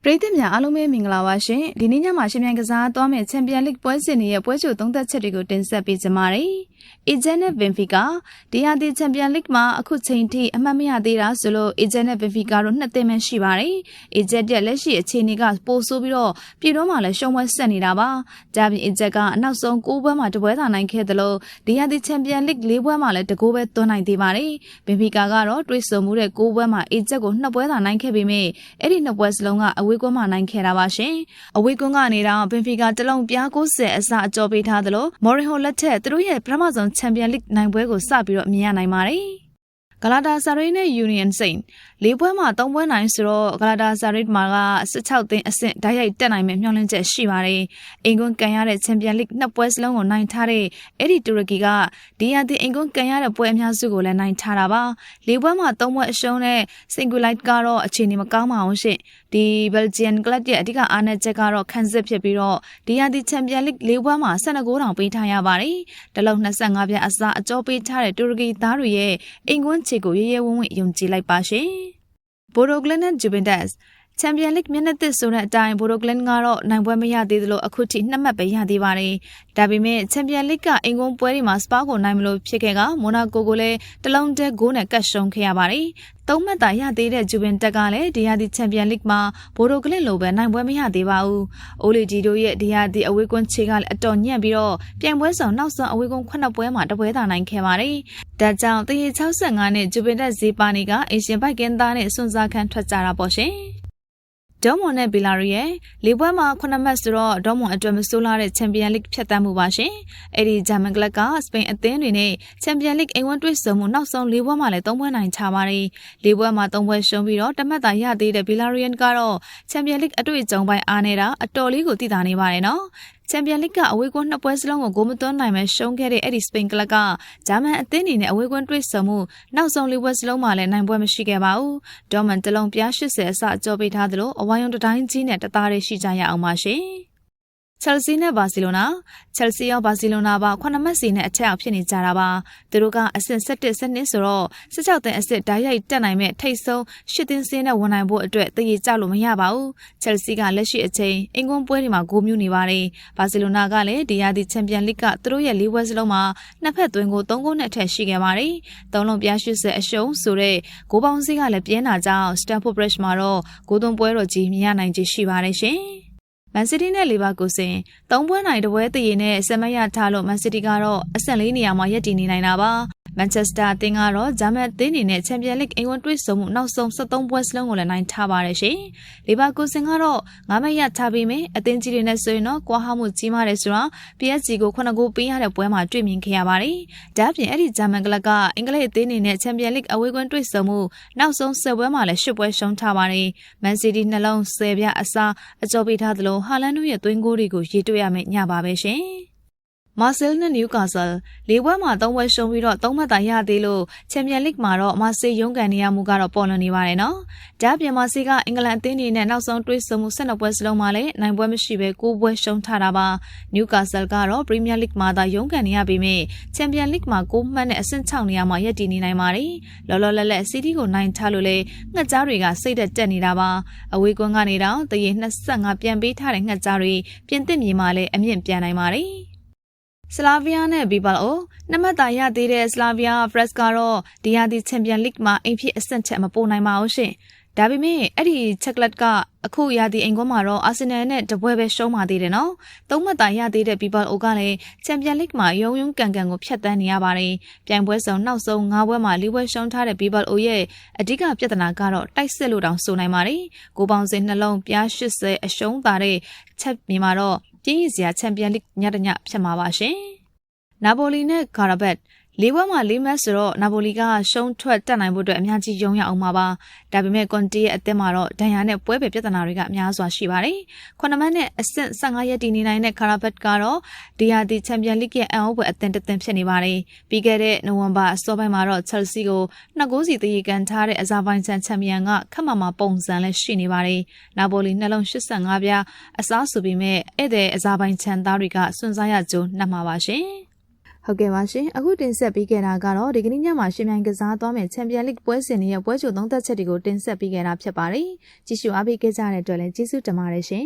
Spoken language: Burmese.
ပရိသတ်များအားလုံးပဲမင်္ဂလာပါရှင်ဒီနေ့ညမှာရှင်မြန်ကစားသွားမယ့်ချန်ပီယံလိဂ်ပွဲစဉ်ရဲ့ပွဲချုပ်သုံးသက်ချက်တွေကိုတင်ဆက်ပေးကြပါမယ်။အေဂျန်နဲ့ဗင်ဖီကာဒီဟာဒီချန်ပီယံလိဂ်မှာအခုချိန်ထိအမှတ်မရသေးတာဆိုလို့အေဂျန်နဲ့ဗင်ဖီကာတို့နှစ်သင်းပဲရှိပါတယ်။အေဂျန်ရဲ့လက်ရှိအခြေအနေကပိုဆိုးပြီးတော့ပြည်တော်မှာလည်းရှုံးပွဲဆက်နေတာပါ။ဒါပြင်အေဂျန်ကအနောက်ဆုံး9ပွဲမှာတပွဲသာနိုင်ခဲ့တယ်လို့ဒီဟာဒီချန်ပီယံလိဂ်4ပွဲမှာလည်းတကိုးပဲသွန်းနိုင်သေးပါတယ်။ဗင်ဖီကာကတော့တွေးဆုံမှုတဲ့9ပွဲမှာအေဂျန်ကို2ပွဲသာနိုင်ခဲ့ပေမဲ့အဲ့ဒီ2ပွဲစလုံးကအဝေးကွန်းမှာနိုင်ခဲ့တာပါရှင်။အဝေးကွန်းကနေတော့ဘင်ဖီကာတလုံးပြား90အစအကျော်ပေးထားသလိုမော်ရီဟိုလက်ထက်သူတို့ရဲ့ပထမဆုံးချန်ပီယံလိဂ်နိုင်ပွဲကိုစပြီးတော့မြင်ရနိုင်ပါတယ်။ဂလာတာဆာရိနဲ့ယူနီယန်စိန်၄ပွဲမှာ3ပွဲနိုင်ဆိုတော့ဂလာတာဆာရိမှာက16သင်းအဆင့်ဓာတ်ရိုက်တက်နိုင်မဲ့မျှော်လင့်ချက်ရှိပါတယ်။အင်ကွန်းကန်ရတဲ့ချန်ပီယံလိဂ်2ပွဲစလုံးကိုနိုင်ထားတဲ့အဲ့ဒီတူရကီကဒီယာဒီအင်ကွန်းကန်ရတဲ့ပွဲအများစုကိုလည်းနိုင်ထားတာပါ။၄ပွဲမှာ3ပွဲအရှုံးနဲ့စင်ဂူလိုက်ကတော့အခြေအနေမကောင်းပါဘူးရှင့်။ဒီဘယ်လ်ဂျီယန်ကလပ်ရဲ့အဓိကအားနည်းချက်ကတော့ခန်းစစ်ဖြစ်ပြီးတော့ဒီယာဒီချန်ပီယံလိဂ်၄ပွဲမှာ12ဂိုးတောင်ပေးထားရပါတယ်။တလုံး25ပြတ်အစားအကျော်ပေးထားတဲ့တူရကီသားတွေရဲ့အင်ကွန်းချေကိုရဲရဲဝံ့ဝံ့ယုံကြည်လိုက်ပါရှင်။ဘိုရိုဂလန်နဲ့ဂျူဗင်တက်စ်ချန်ပီယံလိဂ်မျက်နှာသစ်ဆိုတဲ့အတိုင်းဘိုရိုဂလန်ကတော့နိုင်ပွဲမရသေးသလိုအခုထိ2မှတ်ပဲရသေးပါတယ်။ဒါပေမဲ့ချန်ပီယံလိဂ်ကအင်ကွန်းပွဲတွေမှာစပါကိုနိုင်မလို့ဖြစ်ခဲ့ကမိုနာကိုကိုလည်းတလုံးတည်းဂိုးနဲ့ကတ်ရှုံးခဲ့ရပါတယ်။3မှတ်သာရသေးတဲ့ဂျူဗင်တက်ကလည်းဒီယာဒီချန်ပီယံလိဂ်မှာဘိုရိုဂလန်လိုပဲနိုင်ပွဲမရသေးပါဘူး။အိုလီဂျီတို့ရဲ့ဒီယာဒီအဝေးကွန်းခြေကလည်းအတော်ညံ့ပြီးတော့ပြိုင်ပွဲဆောင်နောက်ဆုံးအဝေးကွန်း9ပွဲမှာတပွဲသာနိုင်ခဲ့ပါတယ်။ဒါကြောင့်တရေ65နဲ့ဂျူဗင်တက်ဇေပါနီကအေရှင်ဘိုက်ကင်သားနဲ့စွန်စားခန်းထွက်ကြတာပေါ့ရှင်။ဒေါမွန်နဲ့ဘီလာရီရဲ့၄ပွဲမှာ9မှတ်ဆိုတော့ဒေါမွန်အတွက်မဆိုးလာတဲ့ချန်ပီယံလိဂ်ဖြတ်သန်းမှုပါရှင်။အဲ့ဒီဂျာမန်ကလပ်ကစပိန်အသင်းတွေနဲ့ချန်ပီယံလိဂ်အိမ်ဝန်တွေ့ဆုံမှုနောက်ဆုံး၄ပွဲမှာလည်း3ပွဲနိုင်ချပါတယ်။၄ပွဲမှာ3ပွဲရှုံးပြီးတော့တမတ်သာရသေးတဲ့ဘီလာရီယန်ကတော့ချန်ပီယံလိဂ်အတွေ့အကြုံပိုင်းအားနေတာအတော်လေးကိုသိသာနေပါတယ်နော်။ချန်ပီယံလိဂ်ကအဝေးကွန်း2ပွဲစလုံးကိုဂိုးမသွန်းနိုင်မဲ့ရှုံးခဲ့တဲ့အဲ့ဒီစပိန်ကလပ်ကဂျာမန်အသင်းတွေနဲ့အဝေးကွန်းတွေ့ဆုံမှုနောက်ဆုံး၄ပွဲစလုံးမှာလည်းနိုင်ပွဲမရှိခဲ့ပါဘူး။ဒေါမန်တလုံးပြား80အစအကျော်ပေးထားသလိုအဝိုင်းယုံတတိုင်းကြီးနဲ့တသားတည်းရှိကြရအောင်ပါရှင်။ချယ်ဆီနဲ့ဘာစီလိုနာချယ်ဆီရောဘာစီလိုနာပါ9မှတ်စီနဲ့အထက်အောင်ဖြစ်နေကြတာပါသူတို့ကအဆင့်17စနစ်ဆိုတော့16သင်းအဆင့်ဓာတ်ရိုက်တက်နိုင်မဲ့ထိတ်ဆုံး10သင်းစင်းနဲ့ဝန်နိုင်ဖို့အတွက်တည်ရကြလို့မရပါဘူးချယ်ဆီကလက်ရှိအချိန်အင်ကွန်းပွဲတွေမှာဂိုးမျိုးနေပါတယ်ဘာစီလိုနာကလည်းဒီယာဒီချန်ပီယံလိဂ်ကသူတို့ရဲ့၄ပွဲစလုံးမှာနှစ်ဖက်သွင်းကို3ဂိုးနဲ့အထက်ရှိခဲ့ပါတယ်သုံးလုံးပြား80အရှုံးဆိုတဲ့ဂိုးပေါင်းစည်းကလည်းပြင်းတာကြောင့်စတန်ဖို့ဘရစ်မှာတော့ဂိုးသွင်းပွဲတော်ကြီးမြင်ရနိုင်ခြေရှိပါတယ်ရှင်မန်စီးတီးနဲ့လီဗာပူးဆင်3ပွဲနိုင်တပွဲတည်ရနဲ့ဆက်မရထားလို့မန်စီးတီးကတော့အဆင့်4နေရာမှာရပ်တည်နေနိုင်တာပါမန်ချက်စတာအသင်းကတော့ဂျာမန်အသင်းနေနဲ့ချန်ပီယံလိဂ်အိမ်ဝန်တွေ့ဆုံမှုနောက်ဆုံး73ပွဲစလုံးကိုလည်းနိုင်ထားပါတယ်ရှင်လီဗာပူးဆင်ကတော့9မှတ်ရထားပြီးမြဲအသင်းကြီးတွေနဲ့ဆိုရင်တော့ကွာဟမှုကြီးမားတယ်ဆိုတာ PSG ကို9ဂိုးပေးရတဲ့ပွဲမှာတွေ့မြင်ခဲ့ရပါတယ်ဒါ့အပြင်အဲ့ဒီဂျာမန်ကလပ်ကအင်္ဂလိပ်အသင်းနေနဲ့ချန်ပီယံလိဂ်အဝေးကွန်းတွေ့ဆုံမှုနောက်ဆုံး10ပွဲမှာလည်း10ပွဲရှုံးထားပါတယ်မန်စီးတီးနှလုံး10ပြအစားအကျော်ပေးထားသလိုဟာလန်တို့ရဲ့သွင်းဂိုးတွေကိုရေတွေ့ရမယ့်ညပါပဲရှင်မာဆယ်နဲ့နျူကာဆယ်၄ပွဲမှာ3ပွဲရှုံးပြီးတော့3မှတ်သာရသေးလို့ချန်ပီယံလိဂ်မှာတော့မာဆေးရုံးကန်နေရမှုကတော့ပေါ်လွင်နေပါတယ်နော်။ဒါ့အပြင်မာဆေးကအင်္ဂလန်အသင်းတွေနဲ့နောက်ဆုံးတွေ့ဆုံမှု12ပွဲစလုံးမှာလည်းနိုင်ပွဲမရှိဘဲ9ပွဲရှုံးထားတာပါ။နျူကာဆယ်ကတော့ပရီးမီးယားလိဂ်မှာသာရုံးကန်နေရပေမဲ့ချန်ပီယံလိဂ်မှာ9မှတ်နဲ့အဆင့်6နေရာမှာရပ်တည်နေနိုင်ပါတယ်။လောလောလတ်လတ်စီးတီးကိုနိုင်ထားလို့လေငှက်ကြားတွေကစိတ်သက်တက်နေတာပါ။အဝေးကွန်းကနေတော့တရေ25ပြန်ပေးထားတဲ့ငှက်ကြားတွေပြင်သစ်မြေမှာလည်းအမြင့်ပြန်နိုင်ပါတယ်။ဆလာဗီးယားနဲ့ဘီဘာအိုနှစ်မှတ်သာရသေးတဲ့ဆလာဗီးယားဖရက်စ်ကတော့ဒီယာဒီချန်ပီယံလိဂ်မှာအိမ်ဖြစ်အဆင့်ချက်မပိုနိုင်ပါဘူးရှင်။ဒါပေမဲ့အဲ့ဒီချက်လက်ကအခုယာဒီအိမ်ကွန်းမှာတော့အာဆင်နယ်နဲ့တပွဲပဲရှုံးပါသေးတယ်နော်။သုံးမှတ်သာရသေးတဲ့ဘီဘာအိုကလည်းချန်ပီယံလိဂ်မှာရုံကန်ကိုဖျက်ဆီးနေရပါတယ်။ပြိုင်ပွဲဆောင်နောက်ဆုံး9ပွဲမှာ4ပွဲရှုံးထားတဲ့ဘီဘာအိုရဲ့အဓိကပြဿနာကတော့တိုက်စစ်လို့တောင်ဆိုနိုင်ပါတယ်။ကိုပေါင်းစင်နှလုံးပြား80အရှုံးသာတဲ့ချက်မြေမှာတော့ပြင်းရစရာချန်ပီယံလိဂ်ညတညဖြစ်မှာပါရှင်။နာပိုလီနဲ့ကာရာဘတ်၄ပွဲမှာ4မှတ်ဆိုတော့နာပိုလီကရှုံးထွက်တက်နိုင်ဖို့အတွက်အများကြီးယုံရအောင်ပါပါဒါပေမဲ့ကွန်တီရဲ့အသင်းမှာတော့ဒဏ်ရာနဲ့ပွဲပဲပြဿနာတွေကအများစွာရှိပါတယ်9မှတ်နဲ့အဆင့်15ရက်တည်နေနိုင်တဲ့ကာရာဘတ်ကတော့ဒီယာဒီချန်ပီယံလိဂ်ရဲ့အန်အိုးပွဲအသင်းတစ်သင်းဖြစ်နေပါတယ်ပြီးခဲ့တဲ့နိုဝင်ဘာအစောပိုင်းမှာတော့ချယ်ဆီကို2ဂိုးစီတည်ကန်ထားတဲ့အဇာဘိုင်ဂျန်ချန်ပီယံကခက်မှမှပုံစံလည်းရှိနေပါတယ်နာပိုလီနှလုံး85ပြားအစားဆိုပေမဲ့ဧည့်သည်အဇာဘိုင်ဂျန်သားတွေကစွန့်စားရကြိုးနှက်မှာပါရှင် ဟုတ်ကဲ့ပါရှင်အခုတင်ဆက်ပေးခဲ့တာကတော့ဒီကနေ့ညမှာရှင်မြိုင်ကစားသွားမယ့်ချန်ပီယံလိပွဲစဉ်တွေရဲ့ပွဲကြိုသုံးသက်ချက်တွေကိုတင်ဆက်ပေးခဲ့တာဖြစ်ပါတယ်ကြည့်ရှုအားပေးခဲ့ကြတဲ့အတွက်လည်းကျေးဇူးတင်ပါတယ်ရှင်